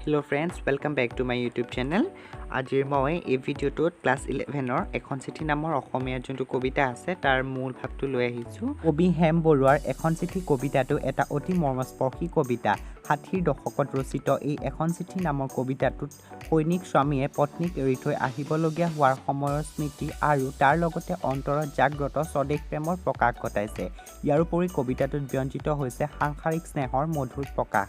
Hello friends, welcome back to my YouTube channel. আজিৰ মই এই ভিডিঅ'টোত ক্লাছ 11ৰ এখন চিঠি নামৰ অসমীয়া যোনটো কবিতা আছে তাৰ মূল ভাৱটো লৈ আহিছোঁ। কবি হেম বৰুৱাৰ এখন চিঠি কবিতাটো এটা অতি মৰ্মস্পৰ্শী কবিতা। 60ৰ দশকত ৰচিত এই এখন চিঠি নামৰ কবিতাটোত সৈনিক স্বামীয়ে পত্নীক এৰি থৈ আহিবলগীয়া হোৱাৰ সময়ৰ স্মৃতি আৰু তাৰ লগতে অন্তৰত জাগ্ৰত স্বদেশ প্ৰেমৰ প্ৰকাশ ঘটাইছে। ইয়াৰোপৰি কবিতাটোত ব্যঞ্জিত হৈছে সাংসাৰিক স্নেহৰ মধুৰ প্ৰকাশ।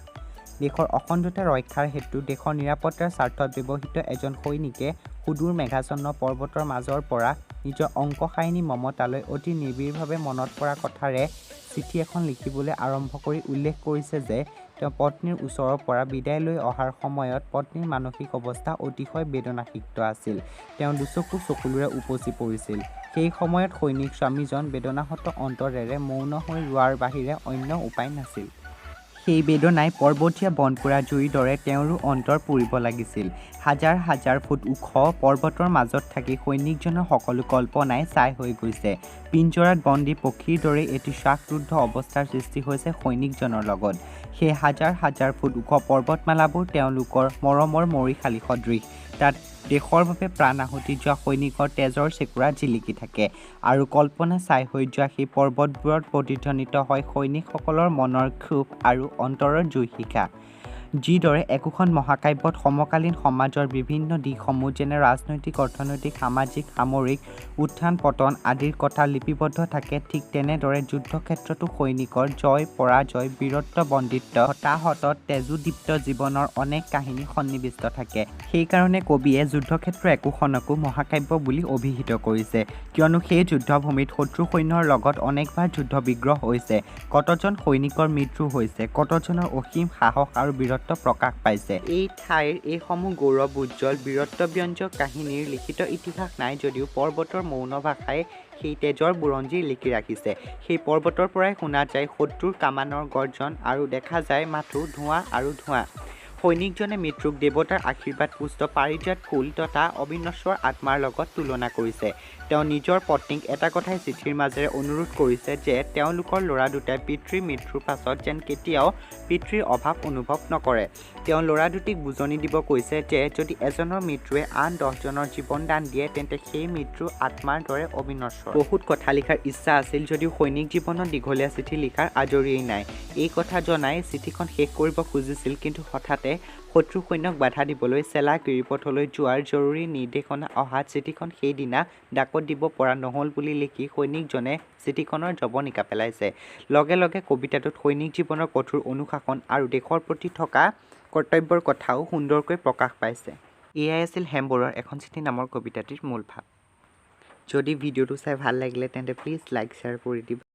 দেশৰ অখণ্ডতা ৰক্ষাৰ হেতু দেশৰ নিৰাপত্তাৰ স্বাৰ্থত ব্যৱহৃত এজন সৈনিকে সুদূৰ মেঘাচ্ছন্ন পৰ্বতৰ মাজৰ পৰা নিজৰ অংকশায়িনী মমতালৈ অতি নিবিড়ভাৱে মনত পৰা কথাৰে চিঠি এখন লিখিবলৈ আৰম্ভ কৰি উল্লেখ কৰিছে যে তেওঁ পত্নীৰ ওচৰৰ পৰা বিদায় লৈ অহাৰ সময়ত পত্নীৰ মানসিক অৱস্থা অতিশয় বেদনাসিক্ত আছিল। তেওঁ দুচকু চকুলোৰে উপচি পৰিছিল। সেই সময়ত সৈনিক স্বামীজন বেদনাহত অন্তৰেৰে মৌন হৈ ৰোৱাৰ বাহিৰে অন্য উপায় নাছিল। সেই বেদনাই পৰ্বতীয়া বনপুৰা জুইৰ দৰে তেওঁৰো অন্তৰ পুৰিব লাগিছিল। হাজাৰ হাজাৰ ফুট ওখ পৰ্বতৰ মাজত থাকি সৈনিকজনৰ সকলো কল্পনাই ছাই হৈ গৈছে। পিঞ্জৰাত বন্দী পক্ষীৰ দৰে এটি শ্বাসৰুদ্ধ অৱস্থাৰ সৃষ্টি হৈছে সৈনিকজনৰ লগত। সেই হাজাৰ হাজাৰ ফুট ওখ পৰ্বতমালাবোৰ তেওঁলোকৰ মৰমৰ মৰিশালী সদৃশ। তাত দেশৰ বাবে প্ৰাণ আহুতি যোৱা সৈনিকৰ তেজৰ চেকুৰা জিলিকি থাকে আৰু কল্পনা ছাই হৈ যোৱা সেই পৰ্বতবোৰত প্ৰতিধ্বনিত হয় সৈনিকসকলৰ মনৰ ক্ষোভ আৰু অন্তৰৰ জুইশিখা। যিদৰে একোখন মহাকাব্যত সমকালীন সমাজৰ বিভিন্ন দিশসমূহ যেনে ৰাজনৈতিক, অৰ্থনৈতিক, সামাজিক, সামৰিক উত্থান পতন আদিৰ কথা লিপিবদ্ধ থাকে, ঠিক তেনেদৰে যুদ্ধক্ষেত্ৰতো সৈনিকৰ জয় পৰাজয়, বীৰত্ব বন্দিত্ব, হতাহত তেজোদীপ্ত জীৱনৰ অনেক কাহিনী সন্নিৱিষ্ট থাকে। সেইকাৰণে কবিয়ে যুদ্ধক্ষেত্ৰ একোখনকো মহাকাব্য বুলি অভিহিত কৰিছে, কিয়নো সেই যুদ্ধভূমিত শত্ৰু সৈন্যৰ লগত অনেকবাৰ যুদ্ধ বিগ্ৰহ হৈছে, কতজন সৈনিকৰ মৃত্যু হৈছে, কতজনৰ অসীম সাহস আৰু বীৰত্ব প্ৰকাশ পাইছে। এই ঠাইৰ এইসমূহ গৌৰৱ উজ্জ্বল বীৰত্বব্যঞ্জক কাহিনীৰ লিখিত ইতিহাস নাই যদিও পৰ্বতৰ মৌন ভাষাই সেই তেজৰ বুৰঞ্জী লিখি ৰাখিছে। সেই পৰ্বতৰ পৰাই শুনা যায় শত্ৰুৰ কামানৰ গৰ্জন আৰু দেখা যায় মাথো ধোঁৱা আৰু ধোঁৱা। সৈনিকজনে মৃত্যুক দেৱতাৰ আশীৰ্বাদ পুষ্ট পাৰিজাত ফুল তথা অবিনশ্বৰ আত্মাৰ লগত তুলনা কৰিছে। তেওঁ নিজৰ পত্নীক এটা কথাই চিঠিৰ মাজেৰে অনুৰোধ কৰিছে যে তেওঁলোকৰ ল'ৰা দুটাই পিতৃৰ মৃত্যুৰ পাছত যেন কেতিয়াও পিতৃৰ অভাৱ অনুভৱ নকৰে। তেওঁ ল'ৰা দুটিক বুজনি দিব কৈছে যে যদি এজনৰ মৃত্যুৱে আন 10জনৰ জীৱন দান দিয়ে তেন্তে সেই মৃত্যু আত্মাৰ দৰে অবিনশ্বৰ। বহুত কথা লিখাৰ ইচ্ছা আছিল যদিও সৈনিক জীৱনত দীঘলীয়া চিঠি লিখাৰ আজৰিয়েই নাই। এই কথা জনাই চিঠিখন শেষ কৰিব খুজিছিল, কিন্তু হঠাতে শত্ৰু সৈন্যক বাধা দিবলৈ চেলা গিৰিপথলৈ যোৱাৰ জৰুৰী নিৰ্দেশনা অহাত চিঠিখন সেইদিনা ডাকত দিব পৰা নহ'ল বুলি লিখি সৈনিকজনে চিঠিখনৰ জৱনিকা পেলাইছে। লগে লগে কবিতাটোত সৈনিক জীৱনৰ কঠোৰ অনুশাসন আৰু দেশৰ প্ৰতি থকা কৰ্তব্যৰ কথাও সুন্দৰকৈ প্ৰকাশ পাইছে। এয়াই আছিল হেম বৰুৱাৰ এখন চিঠি নামৰ কবিতাটিৰ মূল ভাৱ। যদি ভিডিঅ'টো চাই ভাল লাগিলে তেন্তে প্লিজ লাইক শ্বেয়াৰ কৰি দিব।